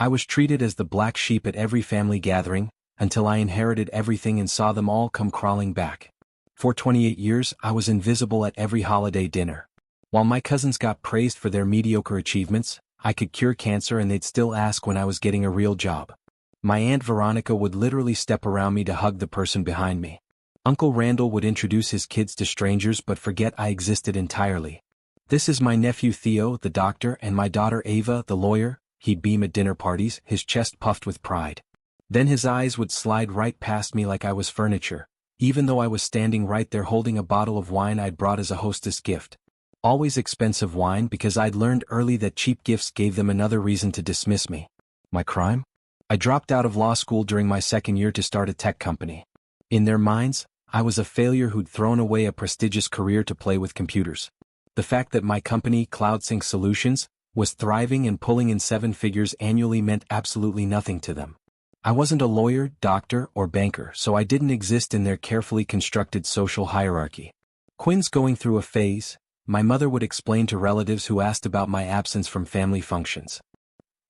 I was treated as the black sheep at every family gathering, until I inherited everything and saw them all come crawling back. For 28 years, I was invisible at every holiday dinner. While my cousins got praised for their mediocre achievements, I could cure cancer and they'd still ask when I was getting a real job. My Aunt Veronica would literally step around me to hug the person behind me. Uncle Randall would introduce his kids to strangers but forget I existed entirely. "This is my nephew Theo, the doctor, and my daughter Ava, the lawyer," he'd beam at dinner parties, his chest puffed with pride. Then his eyes would slide right past me like I was furniture, even though I was standing right there holding a bottle of wine I'd brought as a hostess gift. Always expensive wine because I'd learned early that cheap gifts gave them another reason to dismiss me. My crime? I dropped out of law school during my second year to start a tech company. In their minds, I was a failure who'd thrown away a prestigious career to play with computers. The fact that my company, CloudSync Solutions, was thriving and pulling in 7 figures annually meant absolutely nothing to them. I wasn't a lawyer, doctor, or banker, so I didn't exist in their carefully constructed social hierarchy. "Quinn's going through a phase," my mother would explain to relatives who asked about my absence from family functions.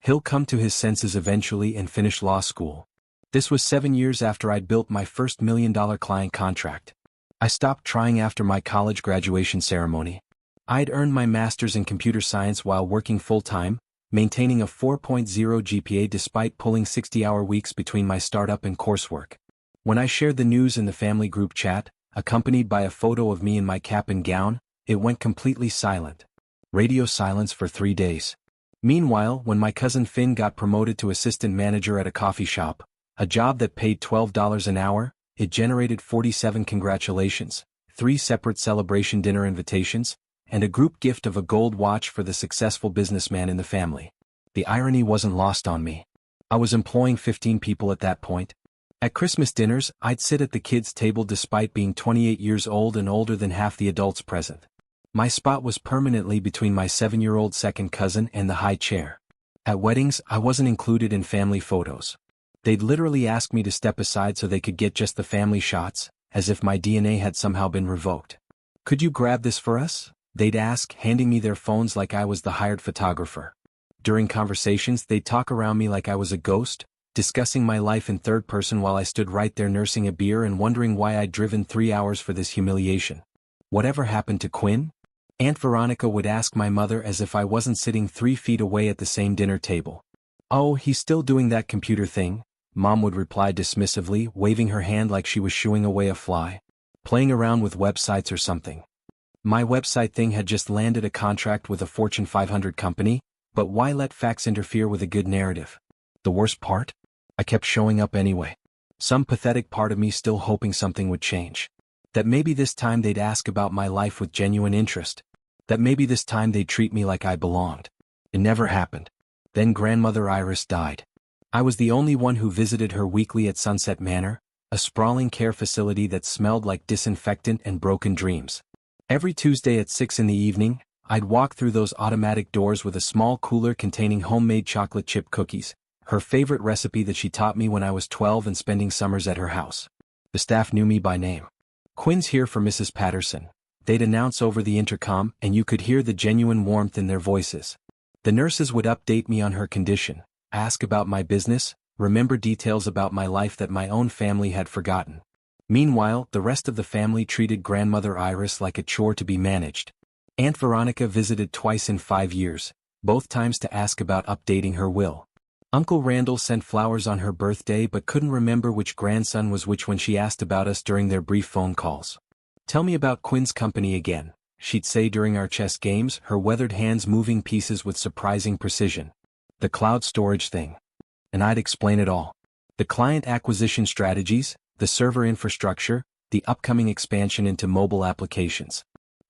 "He'll come to his senses eventually and finish law school." This was 7 years after I'd built my first $1 million client contract. I stopped trying after my college graduation ceremony. I'd earned my master's in computer science while working full-time, maintaining a 4.0 GPA despite pulling 60-hour weeks between my startup and coursework. When I shared the news in the family group chat, accompanied by a photo of me in my cap and gown, it went completely silent. Radio silence for 3 days. Meanwhile, when my cousin Finn got promoted to assistant manager at a coffee shop, a job that paid $12 an hour, it generated 47 congratulations, 3 separate celebration dinner invitations, and a group gift of a gold watch for the successful businessman in the family. The irony wasn't lost on me. I was employing 15 people at that point. At Christmas dinners, I'd sit at the kids' table despite being 28 years old and older than half the adults present. My spot was permanently between my 7-year-old second cousin and the high chair. At weddings, I wasn't included in family photos. They'd literally ask me to step aside so they could get just the family shots, as if my DNA had somehow been revoked. "Could you grab this for us?" they'd ask, handing me their phones like I was the hired photographer. During conversations, they'd talk around me like I was a ghost, discussing my life in third person while I stood right there nursing a beer and wondering why I'd driven 3 hours for this humiliation. Whatever happened to Quinn? Aunt Veronica would ask my mother as if I wasn't sitting 3 feet away at the same dinner table. "Oh, he's still doing that computer thing," Mom would reply dismissively, waving her hand like she was shooing away a fly. "Playing around with websites or something." My website thing had just landed a contract with a Fortune 500 company, but why let facts interfere with a good narrative? The worst part? I kept showing up anyway. Some pathetic part of me still hoping something would change. That maybe this time they'd ask about my life with genuine interest. That maybe this time they'd treat me like I belonged. It never happened. Then Grandmother Iris died. I was the only one who visited her weekly at Sunset Manor, a sprawling care facility that smelled like disinfectant and broken dreams. Every Tuesday at 6 in the evening, I'd walk through those automatic doors with a small cooler containing homemade chocolate chip cookies, her favorite recipe that she taught me when I was 12 and spending summers at her house. The staff knew me by name. "Quinn's here for Mrs. Patterson," they'd announce over the intercom, and you could hear the genuine warmth in their voices. The nurses would update me on her condition, ask about my business, remember details about my life that my own family had forgotten. Meanwhile, the rest of the family treated Grandmother Iris like a chore to be managed. Aunt Veronica visited twice in 5 years, both times to ask about updating her will. Uncle Randall sent flowers on her birthday but couldn't remember which grandson was which when she asked about us during their brief phone calls. "Tell me about Quinn's company again," she'd say during our chess games, her weathered hands moving pieces with surprising precision. "The cloud storage thing." And I'd explain it all. The client acquisition strategies, the server infrastructure, the upcoming expansion into mobile applications.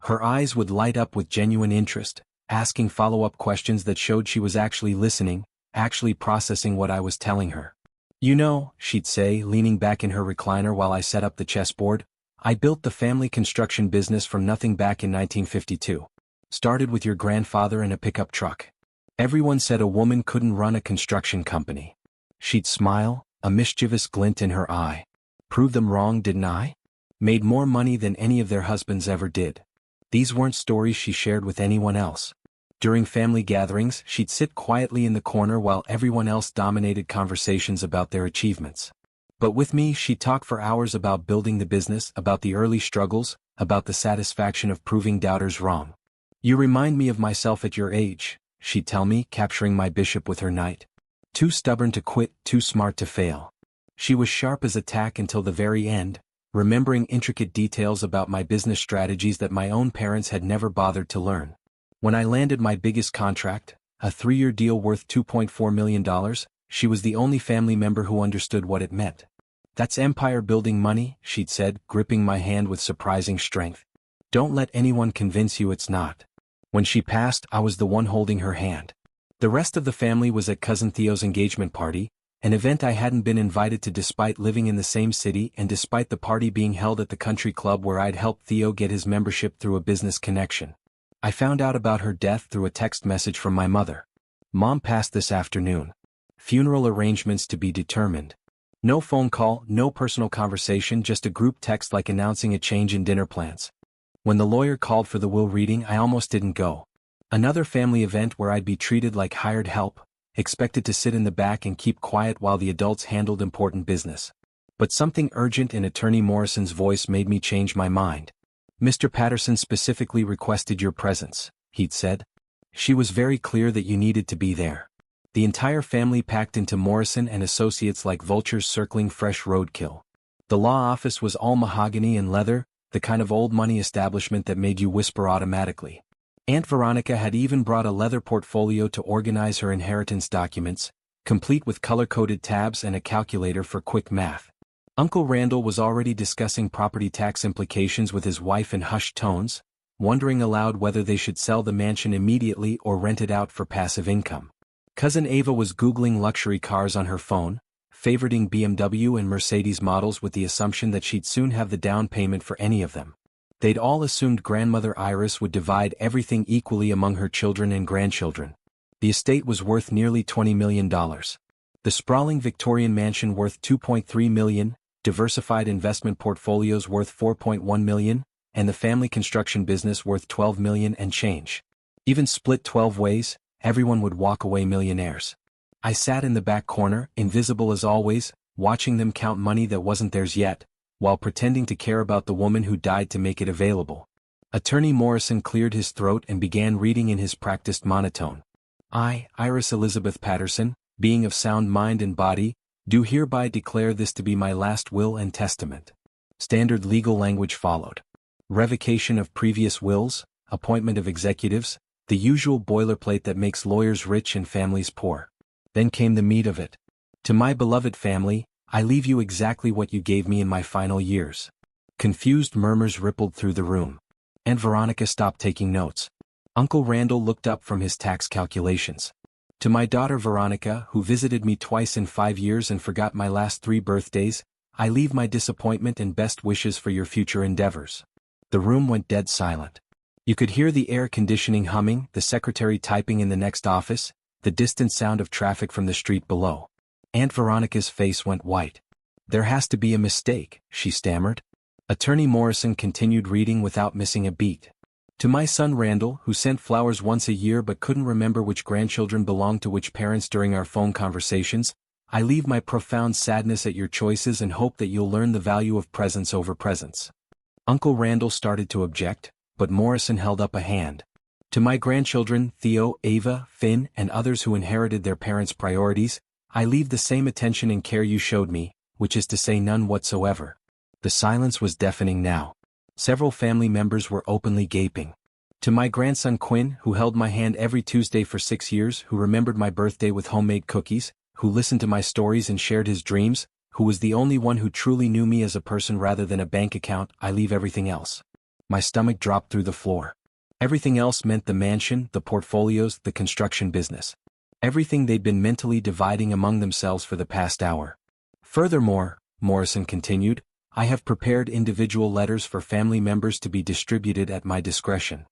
Her eyes would light up with genuine interest, asking follow-up questions that showed she was actually listening, actually processing what I was telling her. "You know," she'd say, leaning back in her recliner while I set up the chessboard, "I built the family construction business from nothing back in 1952. Started with your grandfather in a pickup truck. Everyone said a woman couldn't run a construction company." She'd smile, a mischievous glint in her eye. "Prove them wrong, didn't I? Made more money than any of their husbands ever did." These weren't stories she shared with anyone else. During family gatherings, she'd sit quietly in the corner while everyone else dominated conversations about their achievements. But with me, she'd talk for hours about building the business, about the early struggles, about the satisfaction of proving doubters wrong. "You remind me of myself at your age," she'd tell me, capturing my bishop with her knight. "Too stubborn to quit, too smart to fail." She was sharp as a tack until the very end, remembering intricate details about my business strategies that my own parents had never bothered to learn. When I landed my biggest contract, a 3-year deal worth $2.4 million, she was the only family member who understood what it meant. "That's empire-building money," she'd said, gripping my hand with surprising strength. "Don't let anyone convince you it's not." When she passed, I was the one holding her hand. The rest of the family was at Cousin Theo's engagement party, an event I hadn't been invited to despite living in the same city and despite the party being held at the country club where I'd helped Theo get his membership through a business connection. I found out about her death through a text message from my mother. "Mom passed this afternoon. Funeral arrangements to be determined." No phone call, no personal conversation, just a group text like announcing a change in dinner plans. When the lawyer called for the will reading, I almost didn't go. Another family event where I'd be treated like hired help, expected to sit in the back and keep quiet while the adults handled important business. But something urgent in Attorney Morrison's voice made me change my mind. "Mr. Patterson specifically requested your presence," he'd said. "She was very clear that you needed to be there." The entire family packed into Morrison and Associates like vultures circling fresh roadkill. The law office was all mahogany and leather, the kind of old money establishment that made you whisper automatically. Aunt Veronica had even brought a leather portfolio to organize her inheritance documents, complete with color-coded tabs and a calculator for quick math. Uncle Randall was already discussing property tax implications with his wife in hushed tones, wondering aloud whether they should sell the mansion immediately or rent it out for passive income. Cousin Ava was Googling luxury cars on her phone, favoriting BMW and Mercedes models with the assumption that she'd soon have the down payment for any of them. They'd all assumed grandmother Iris would divide everything equally among her children and grandchildren. The estate was worth nearly $20 million. The sprawling Victorian mansion worth $2.3 million, diversified investment portfolios worth $4.1 million, and the family construction business worth $12 million and change. Even split 12 ways, everyone would walk away millionaires. I sat in the back corner, invisible as always, watching them count money that wasn't theirs yet, while pretending to care about the woman who died to make it available. Attorney Morrison cleared his throat and began reading in his practiced monotone. "I, Iris Elizabeth Patterson, being of sound mind and body, do hereby declare this to be my last will and testament." Standard legal language followed. Revocation of previous wills, appointment of executives, the usual boilerplate that makes lawyers rich and families poor. Then came the meat of it. "To my beloved family, I leave you exactly what you gave me in my final years." Confused murmurs rippled through the room. Aunt Veronica stopped taking notes. Uncle Randall looked up from his tax calculations. "To my daughter Veronica, who visited me twice in 5 years and forgot my last 3 birthdays, I leave my disappointment and best wishes for your future endeavors." The room went dead silent. You could hear the air conditioning humming, the secretary typing in the next office, the distant sound of traffic from the street below. Aunt Veronica's face went white. "There has to be a mistake," she stammered. Attorney Morrison continued reading without missing a beat. "To my son Randall, who sent flowers once a year but couldn't remember which grandchildren belonged to which parents during our phone conversations, I leave my profound sadness at your choices and hope that you'll learn the value of presence over presents." Uncle Randall started to object, but Morrison held up a hand. "To my grandchildren, Theo, Ava, Finn, and others who inherited their parents' priorities, I leave the same attention and care you showed me, which is to say none whatsoever." The silence was deafening now. Several family members were openly gaping. "To my grandson Quinn, who held my hand every Tuesday for 6 years, who remembered my birthday with homemade cookies, who listened to my stories and shared his dreams, who was the only one who truly knew me as a person rather than a bank account, I leave everything else." My stomach dropped through the floor. Everything else meant the mansion, the portfolios, the construction business. Everything they'd been mentally dividing among themselves for the past hour. "Furthermore," Morrison continued, "I have prepared individual letters for family members to be distributed at my discretion."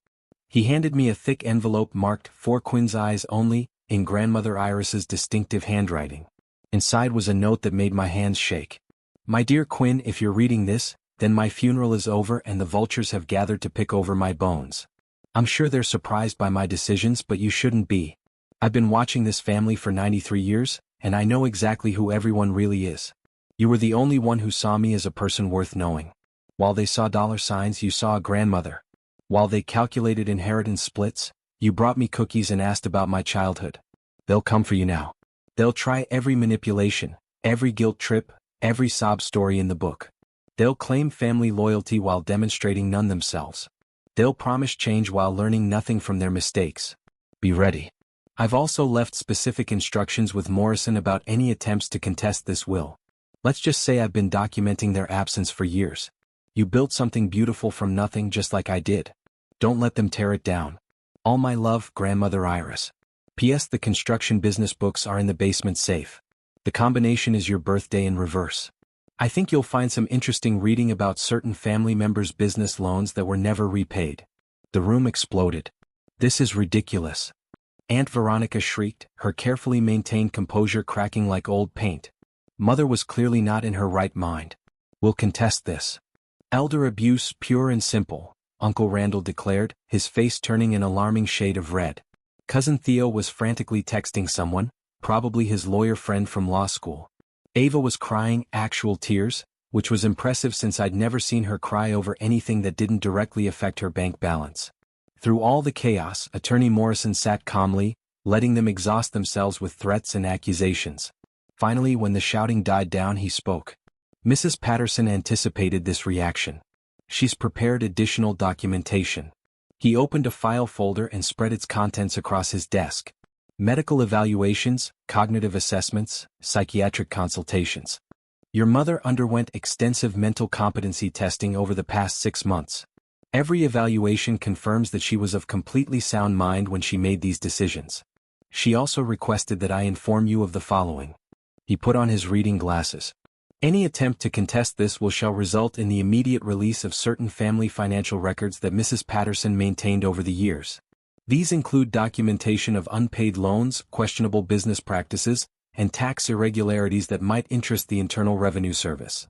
He handed me a thick envelope marked "For Quinn's eyes only," in grandmother Iris's distinctive handwriting. Inside was a note that made my hands shake. "My dear Quinn, if you're reading this, then my funeral is over and the vultures have gathered to pick over my bones. I'm sure they're surprised by my decisions, but you shouldn't be. I've been watching this family for 93 years, and I know exactly who everyone really is. You were the only one who saw me as a person worth knowing. While they saw dollar signs, you saw a grandmother. While they calculated inheritance splits, you brought me cookies and asked about my childhood. They'll come for you now. They'll try every manipulation, every guilt trip, every sob story in the book. They'll claim family loyalty while demonstrating none themselves. They'll promise change while learning nothing from their mistakes. Be ready. I've also left specific instructions with Morrison about any attempts to contest this will. Let's just say I've been documenting their absence for years. You built something beautiful from nothing just like I did. Don't let them tear it down. All my love, Grandmother Iris. P.S. The construction business books are in the basement safe. The combination is your birthday in reverse. I think you'll find some interesting reading about certain family members' business loans that were never repaid. The room exploded. This is ridiculous. Aunt Veronica shrieked, her carefully maintained composure cracking like old paint. Mother was clearly not in her right mind. We'll contest this. Elder abuse, pure and simple, Uncle Randall declared, his face turning an alarming shade of red. Cousin Theo was frantically texting someone, probably his lawyer friend from law school. Ava was crying, actual tears, which was impressive since I'd never seen her cry over anything that didn't directly affect her bank balance. Through all the chaos, Attorney Morrison sat calmly, letting them exhaust themselves with threats and accusations. Finally, when the shouting died down, he spoke. Mrs. Patterson anticipated this reaction. She's prepared additional documentation. He opened a file folder and spread its contents across his desk. Medical evaluations, cognitive assessments, psychiatric consultations. Your mother underwent extensive mental competency testing over the past 6 months. Every evaluation confirms that she was of completely sound mind when she made these decisions. She also requested that I inform you of the following. He put on his reading glasses. Any attempt to contest this shall result in the immediate release of certain family financial records that Mrs. Patterson maintained over the years. These include documentation of unpaid loans, questionable business practices, and tax irregularities that might interest the Internal Revenue Service.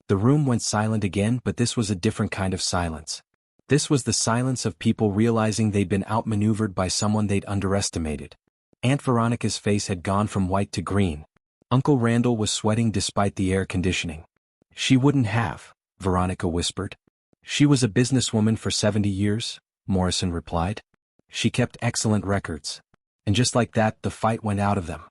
The room went silent again, but this was a different kind of silence. This was the silence of people realizing they'd been outmaneuvered by someone they'd underestimated. Aunt Veronica's face had gone from white to green. Uncle Randall was sweating despite the air conditioning. She wouldn't have, Veronica whispered. She was a businesswoman for 70 years, Morrison replied. She kept excellent records. And just like that, the fight went out of them.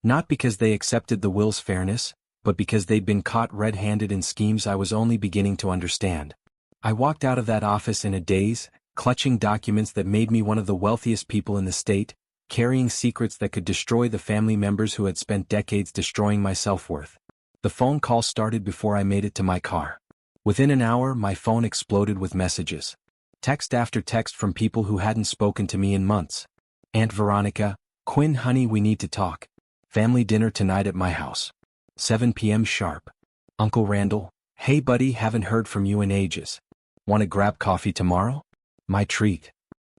Not because they accepted the will's fairness, but because they'd been caught red-handed in schemes I was only beginning to understand. I walked out of that office in a daze, clutching documents that made me one of the wealthiest people in the state, carrying secrets that could destroy the family members who had spent decades destroying my self-worth. The phone call started before I made it to my car. Within an hour, my phone exploded with messages. Text after text from people who hadn't spoken to me in months. Aunt Veronica, Quinn honey, we need to talk. Family dinner tonight at my house. 7 p.m. sharp. Uncle Randall, hey buddy, haven't heard from you in ages. Want to grab coffee tomorrow? My treat.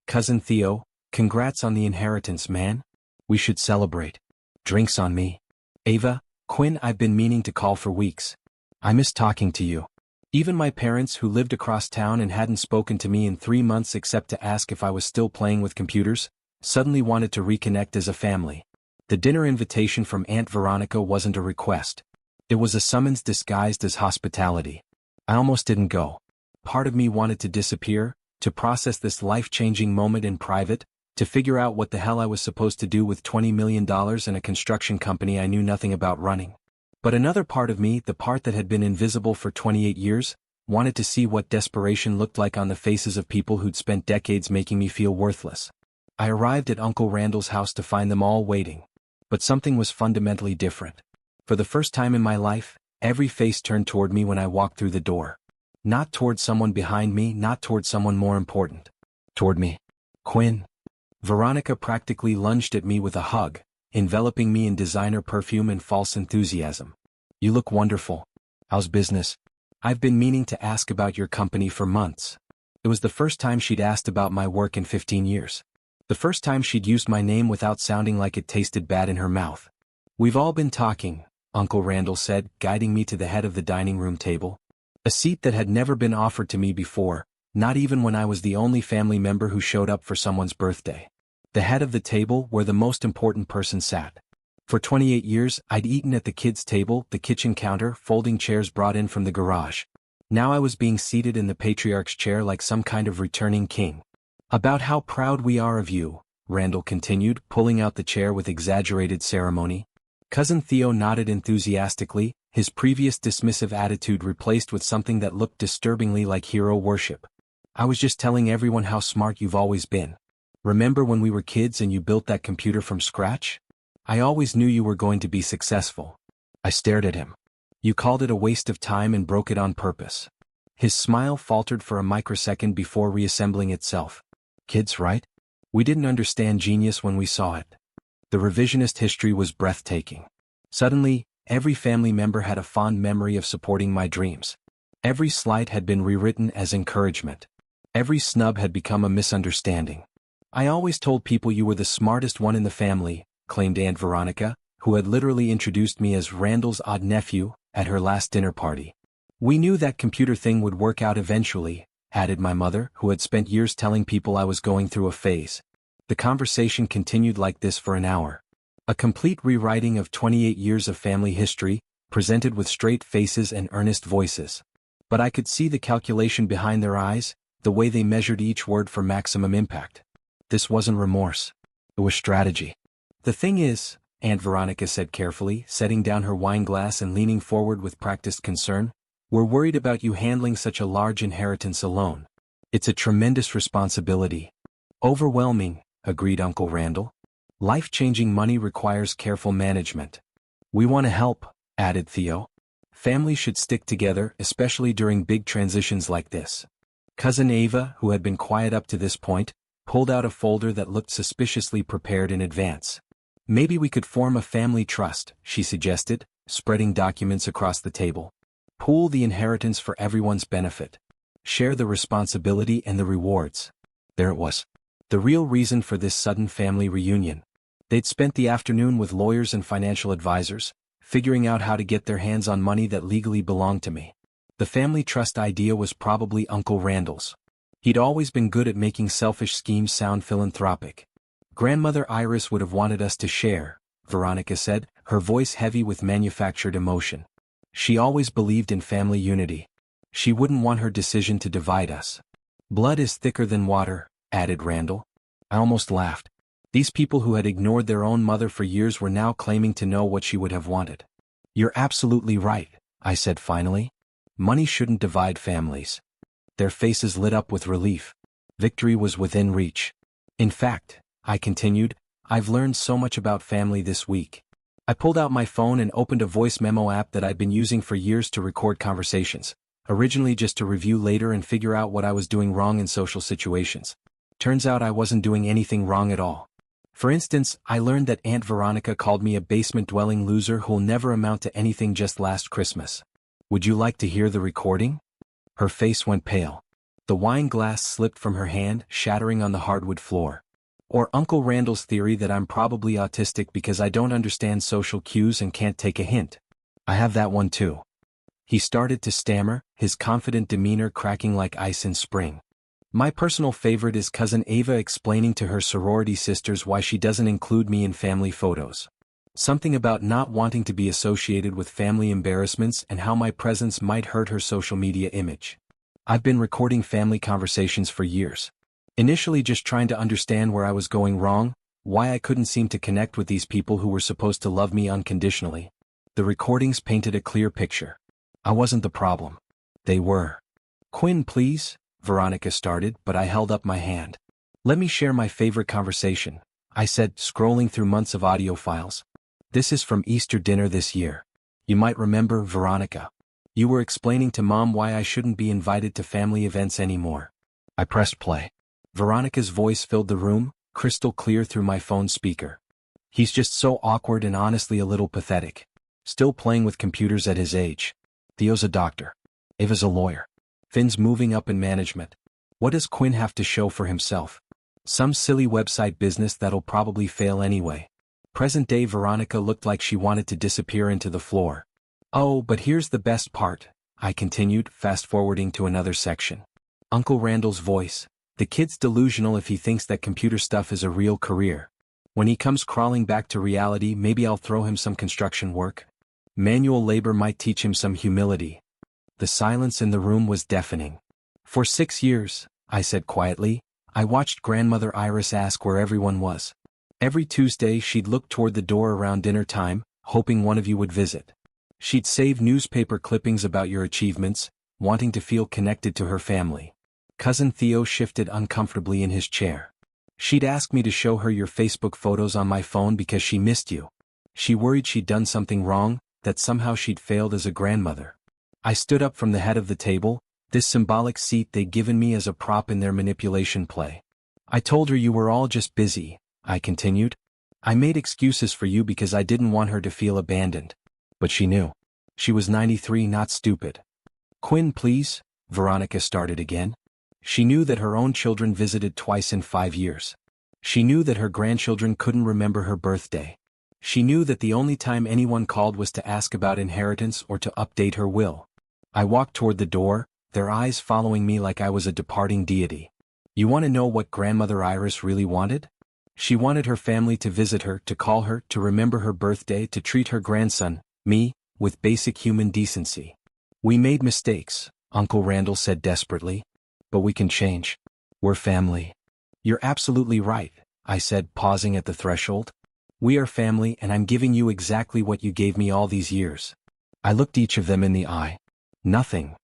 Cousin Theo, congrats on the inheritance, man. We should celebrate. Drinks on me. Ava, Quinn, I've been meaning to call for weeks. I miss talking to you. Even my parents, who lived across town and hadn't spoken to me in 3 months except to ask if I was still playing with computers, suddenly wanted to reconnect as a family. The dinner invitation from Aunt Veronica wasn't a request. It was a summons disguised as hospitality. I almost didn't go. Part of me wanted to disappear, to process this life-changing moment in private, to figure out what the hell I was supposed to do with $20 million and a construction company I knew nothing about running. But another part of me, the part that had been invisible for 28 years, wanted to see what desperation looked like on the faces of people who'd spent decades making me feel worthless. I arrived at Uncle Randall's house to find them all waiting. But something was fundamentally different. For the first time in my life, every face turned toward me when I walked through the door. Not toward someone behind me, not toward someone more important. Toward me. Quinn. Veronica practically lunged at me with a hug, enveloping me in designer perfume and false enthusiasm. You look wonderful. How's business? I've been meaning to ask about your company for months. It was the first time she'd asked about my work in 15 years. The first time she'd used my name without sounding like it tasted bad in her mouth. We've all been talking, Uncle Randall said, guiding me to the head of the dining room table. A seat that had never been offered to me before, Not even when I was the only family member who showed up for someone's birthday. The head of the table where the most important person sat. For 28 years, I'd eaten at the kids' table, the kitchen counter, folding chairs brought in from the garage. Now I was being seated in the patriarch's chair like some kind of returning king. About how proud we are of you, Randall continued, pulling out the chair with exaggerated ceremony. Cousin Theo nodded enthusiastically, his previous dismissive attitude replaced with something that looked disturbingly like hero worship. I was just telling everyone how smart you've always been. Remember when we were kids and you built that computer from scratch? I always knew you were going to be successful. I stared at him. You called it a waste of time and broke it on purpose. His smile faltered for a microsecond before reassembling itself. Kids, right? We didn't understand genius when we saw it. The revisionist history was breathtaking. Suddenly, every family member had a fond memory of supporting my dreams. Every slight had been rewritten as encouragement. Every snub had become a misunderstanding. I always told people you were the smartest one in the family, claimed Aunt Veronica, who had literally introduced me as Randall's odd nephew, at her last dinner party. We knew that computer thing would work out eventually, added my mother, who had spent years telling people I was going through a phase. The conversation continued like this for an hour. A complete rewriting of 28 years of family history, presented with straight faces and earnest voices. But I could see the calculation behind their eyes, the way they measured each word for maximum impact. This wasn't remorse. It was strategy. The thing is, Aunt Veronica said carefully, setting down her wine glass and leaning forward with practiced concern, we're worried about you handling such a large inheritance alone. It's a tremendous responsibility. Overwhelming, agreed Uncle Randall. Life-changing money requires careful management. We want to help, added Theo. Families should stick together, especially during big transitions like this. Cousin Ava, who had been quiet up to this point, pulled out a folder that looked suspiciously prepared in advance. Maybe we could form a family trust, she suggested, spreading documents across the table. Pool the inheritance for everyone's benefit. Share the responsibility and the rewards. There it was. The real reason for this sudden family reunion. They'd spent the afternoon with lawyers and financial advisors, figuring out how to get their hands on money that legally belonged to me. The family trust idea was probably Uncle Randall's. He'd always been good at making selfish schemes sound philanthropic. Grandmother Iris would have wanted us to share, Veronica said, her voice heavy with manufactured emotion. She always believed in family unity. She wouldn't want her decision to divide us. Blood is thicker than water, added Randall. I almost laughed. These people who had ignored their own mother for years were now claiming to know what she would have wanted. You're absolutely right, I said finally. Money shouldn't divide families. Their faces lit up with relief. Victory was within reach. In fact, I continued, I've learned so much about family this week. I pulled out my phone and opened a voice memo app that I'd been using for years to record conversations, originally just to review later and figure out what I was doing wrong in social situations. Turns out I wasn't doing anything wrong at all. For instance, I learned that Aunt Veronica called me a basement-dwelling loser who'll never amount to anything just last Christmas. Would you like to hear the recording? Her face went pale. The wine glass slipped from her hand, shattering on the hardwood floor. Or Uncle Randall's theory that I'm probably autistic because I don't understand social cues and can't take a hint. I have that one too. He started to stammer, his confident demeanor cracking like ice in spring. My personal favorite is Cousin Ava explaining to her sorority sisters why she doesn't include me in family photos. Something about not wanting to be associated with family embarrassments and how my presence might hurt her social media image. I've been recording family conversations for years. Initially just trying to understand where I was going wrong, why I couldn't seem to connect with these people who were supposed to love me unconditionally. The recordings painted a clear picture. I wasn't the problem. They were. Quinn, please, Veronica started, but I held up my hand. Let me share my favorite conversation, I said, scrolling through months of audio files. This is from Easter dinner this year. You might remember, Veronica. You were explaining to Mom why I shouldn't be invited to family events anymore. I pressed play. Veronica's voice filled the room, crystal clear through my phone speaker. He's just so awkward and honestly a little pathetic. Still playing with computers at his age. Theo's a doctor. Ava's a lawyer. Finn's moving up in management. What does Quinn have to show for himself? Some silly website business that'll probably fail anyway. Present-day Veronica looked like she wanted to disappear into the floor. Oh, but here's the best part, I continued, fast-forwarding to another section. Uncle Randall's voice. The kid's delusional if he thinks that computer stuff is a real career. When he comes crawling back to reality, maybe I'll throw him some construction work. Manual labor might teach him some humility. The silence in the room was deafening. For 6 years, I said quietly, I watched Grandmother Iris ask where everyone was. Every Tuesday she'd look toward the door around dinner time, hoping one of you would visit. She'd save newspaper clippings about your achievements, wanting to feel connected to her family. Cousin Theo shifted uncomfortably in his chair. She'd ask me to show her your Facebook photos on my phone because she missed you. She worried she'd done something wrong, that somehow she'd failed as a grandmother. I stood up from the head of the table, this symbolic seat they'd given me as a prop in their manipulation play. I told her you were all just busy, I continued. I made excuses for you because I didn't want her to feel abandoned. But she knew. She was 93, not stupid. Quinn, please, Veronica started again. She knew that her own children visited twice in 5 years. She knew that her grandchildren couldn't remember her birthday. She knew that the only time anyone called was to ask about inheritance or to update her will. I walked toward the door, their eyes following me like I was a departing deity. You want to know what Grandmother Iris really wanted? She wanted her family to visit her, to call her, to remember her birthday, to treat her grandson, me, with basic human decency. We made mistakes, Uncle Randall said desperately. But we can change. We're family. You're absolutely right, I said, pausing at the threshold. We are family, and I'm giving you exactly what you gave me all these years. I looked each of them in the eye. Nothing.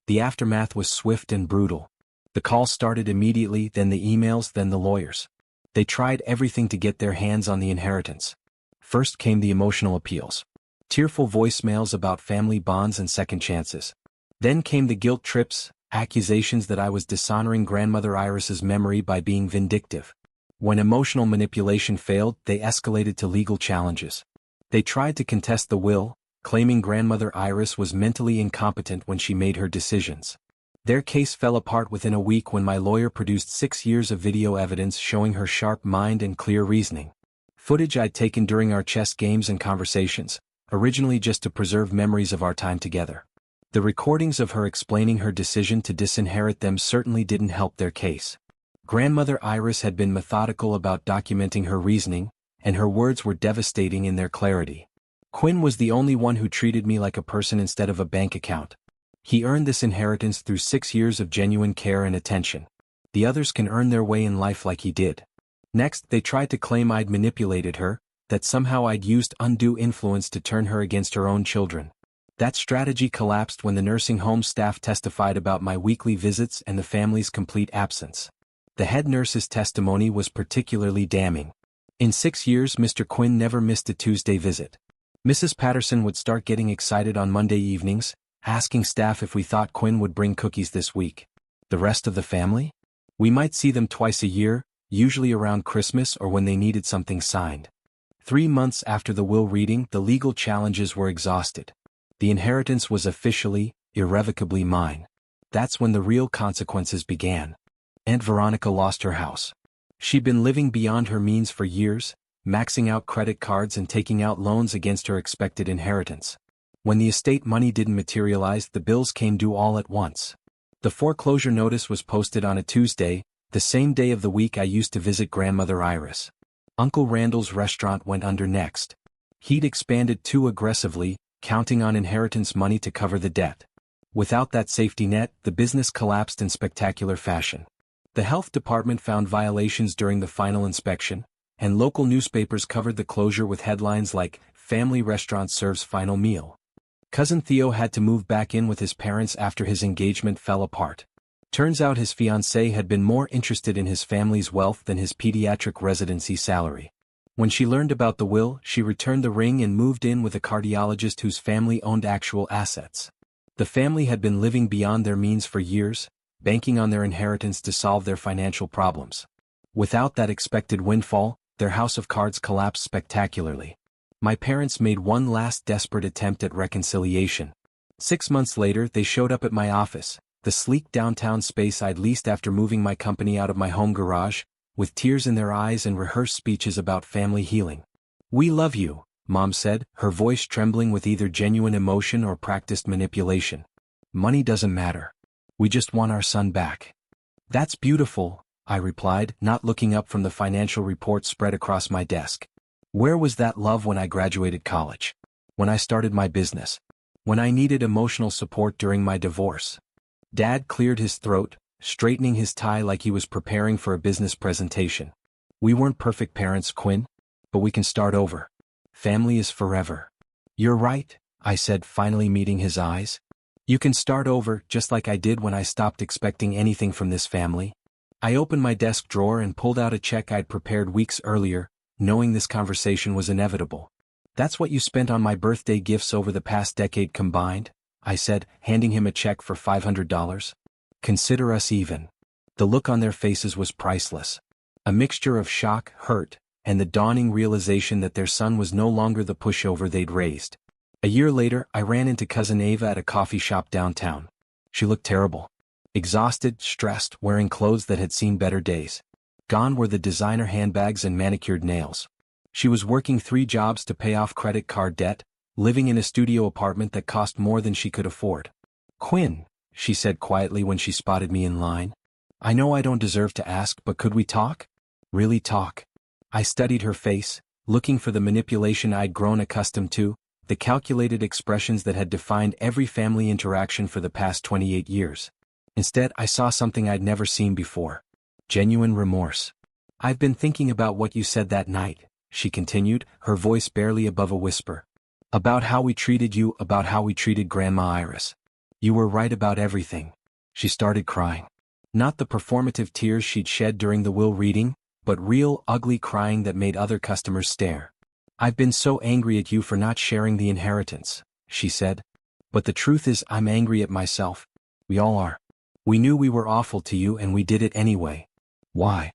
The aftermath was swift and brutal. The calls started immediately, then the emails, then the lawyers. They tried everything to get their hands on the inheritance. First came the emotional appeals. Tearful voicemails about family bonds and second chances. Then came the guilt trips, accusations that I was dishonoring Grandmother Iris's memory by being vindictive. When emotional manipulation failed, they escalated to legal challenges. They tried to contest the will, claiming Grandmother Iris was mentally incompetent when she made her decisions. Their case fell apart within a week when my lawyer produced 6 years of video evidence showing her sharp mind and clear reasoning. Footage I'd taken during our chess games and conversations, originally just to preserve memories of our time together. The recordings of her explaining her decision to disinherit them certainly didn't help their case. Grandmother Iris had been methodical about documenting her reasoning, and her words were devastating in their clarity. Quinn was the only one who treated me like a person instead of a bank account. He earned this inheritance through 6 years of genuine care and attention. The others can earn their way in life like he did. Next, they tried to claim I'd manipulated her, that somehow I'd used undue influence to turn her against her own children. That strategy collapsed when the nursing home staff testified about my weekly visits and the family's complete absence. The head nurse's testimony was particularly damning. In 6 years, Mr. Quinn never missed a Tuesday visit. Mrs. Patterson would start getting excited on Monday evenings, asking staff if we thought Quinn would bring cookies this week. The rest of the family? We might see them twice a year, usually around Christmas or when they needed something signed. 3 months after the will reading, the legal challenges were exhausted. The inheritance was officially, irrevocably mine. That's when the real consequences began. Aunt Veronica lost her house. She'd been living beyond her means for years, maxing out credit cards and taking out loans against her expected inheritance. When the estate money didn't materialize, the bills came due all at once. The foreclosure notice was posted on a Tuesday, the same day of the week I used to visit Grandmother Iris. Uncle Randall's restaurant went under next. He'd expanded too aggressively, counting on inheritance money to cover the debt. Without that safety net, the business collapsed in spectacular fashion. The health department found violations during the final inspection, and local newspapers covered the closure with headlines like, "Family Restaurant Serves Final Meal." Cousin Theo had to move back in with his parents after his engagement fell apart. Turns out his fiancée had been more interested in his family's wealth than his pediatric residency salary. When she learned about the will, she returned the ring and moved in with a cardiologist whose family owned actual assets. The family had been living beyond their means for years, banking on their inheritance to solve their financial problems. Without that expected windfall, their house of cards collapsed spectacularly. My parents made one last desperate attempt at reconciliation. 6 months later, they showed up at my office, the sleek downtown space I'd leased after moving my company out of my home garage, with tears in their eyes and rehearsed speeches about family healing. "We love you," Mom said, her voice trembling with either genuine emotion or practiced manipulation. "Money doesn't matter. We just want our son back." That's beautiful, I replied, not looking up from the financial report spread across my desk. Where was that love when I graduated college? When I started my business? When I needed emotional support during my divorce? Dad cleared his throat, straightening his tie like he was preparing for a business presentation. We weren't perfect parents, Quinn, but we can start over. Family is forever. You're right, I said, finally meeting his eyes. You can start over, just like I did when I stopped expecting anything from this family. I opened my desk drawer and pulled out a check I'd prepared weeks earlier, knowing this conversation was inevitable. That's what you spent on my birthday gifts over the past decade combined, I said, handing him a check for $500. Consider us even. The look on their faces was priceless. A mixture of shock, hurt, and the dawning realization that their son was no longer the pushover they'd raised. A year later, I ran into Cousin Ava at a coffee shop downtown. She looked terrible. Exhausted, stressed, wearing clothes that had seen better days. Gone were the designer handbags and manicured nails. She was working 3 jobs to pay off credit card debt, living in a studio apartment that cost more than she could afford. Quinn, she said quietly when she spotted me in line. I know I don't deserve to ask, but could we talk? Really talk? I studied her face, looking for the manipulation I'd grown accustomed to, the calculated expressions that had defined every family interaction for the past 28 years. Instead, I saw something I'd never seen before. Genuine remorse. I've been thinking about what you said that night, she continued, her voice barely above a whisper. About how we treated you, about how we treated Grandma Iris. You were right about everything. She started crying. Not the performative tears she'd shed during the will reading, but real, ugly crying that made other customers stare. I've been so angry at you for not sharing the inheritance, she said. But the truth is, I'm angry at myself. We all are. We knew we were awful to you and we did it anyway. Why?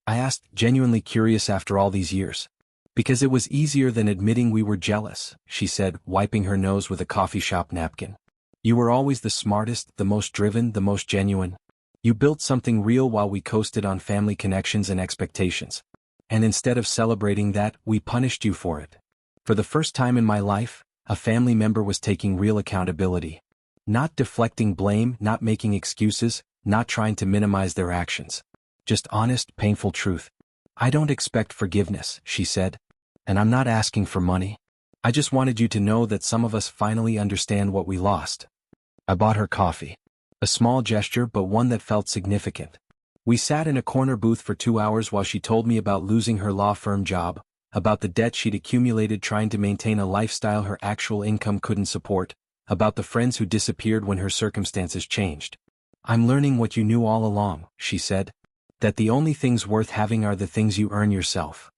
I asked, genuinely curious after all these years. Because it was easier than admitting we were jealous, she said, wiping her nose with a coffee shop napkin. You were always the smartest, the most driven, the most genuine. You built something real while we coasted on family connections and expectations. And instead of celebrating that, we punished you for it. For the first time in my life, a family member was taking real accountability. Not deflecting blame, not making excuses, not trying to minimize their actions. Just honest, painful truth. I don't expect forgiveness, she said. And I'm not asking for money. I just wanted you to know that some of us finally understand what we lost. I bought her coffee. A small gesture, but one that felt significant. We sat in a corner booth for 2 hours while she told me about losing her law firm job, about the debt she'd accumulated trying to maintain a lifestyle her actual income couldn't support, about the friends who disappeared when her circumstances changed. I'm learning what you knew all along, she said. That the only things worth having are the things you earn yourself.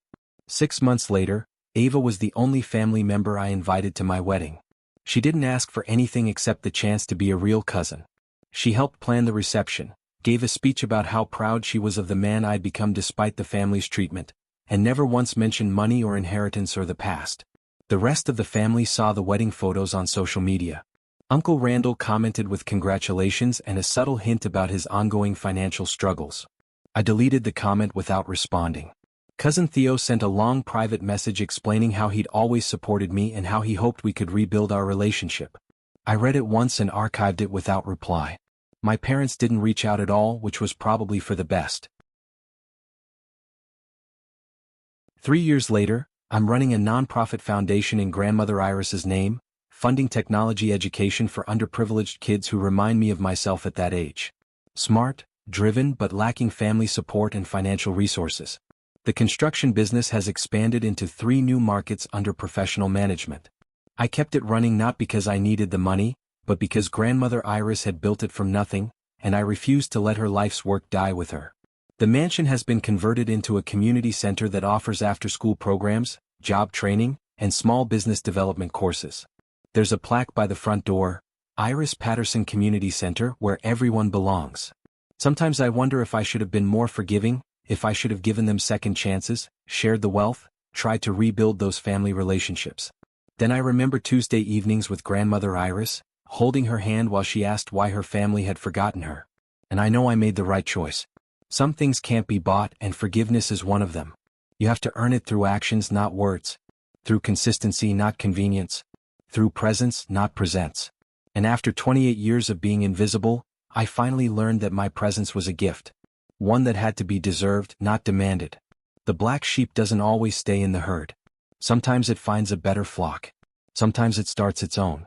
6 months later, Ava was the only family member I invited to my wedding. She didn't ask for anything except the chance to be a real cousin. She helped plan the reception, gave a speech about how proud she was of the man I'd become despite the family's treatment, and never once mentioned money or inheritance or the past. The rest of the family saw the wedding photos on social media. Uncle Randall commented with congratulations and a subtle hint about his ongoing financial struggles. I deleted the comment without responding. Cousin Theo sent a long private message explaining how he'd always supported me and how he hoped we could rebuild our relationship. I read it once and archived it without reply. My parents didn't reach out at all, which was probably for the best. 3 years later, I'm running a nonprofit foundation in Grandmother Iris's name, funding technology education for underprivileged kids who remind me of myself at that age. Smart, driven but lacking family support and financial resources. The construction business has expanded into 3 new markets under professional management. I kept it running not because I needed the money, but because Grandmother Iris had built it from nothing, and I refused to let her life's work die with her. The mansion has been converted into a community center that offers after-school programs, job training, and small business development courses. There's a plaque by the front door, Iris Patterson Community Center, where everyone belongs. Sometimes I wonder if I should have been more forgiving, if I should have given them second chances, shared the wealth, tried to rebuild those family relationships. Then I remember Tuesday evenings with Grandmother Iris, holding her hand while she asked why her family had forgotten her. And I know I made the right choice. Some things can't be bought, and forgiveness is one of them. You have to earn it through actions, not words. Through consistency, not convenience. Through presence, not presents. And after 28 years of being invisible, I finally learned that my presence was a gift. one that had to be deserved, not demanded. The black sheep doesn't always stay in the herd. Sometimes it finds a better flock. Sometimes it starts its own.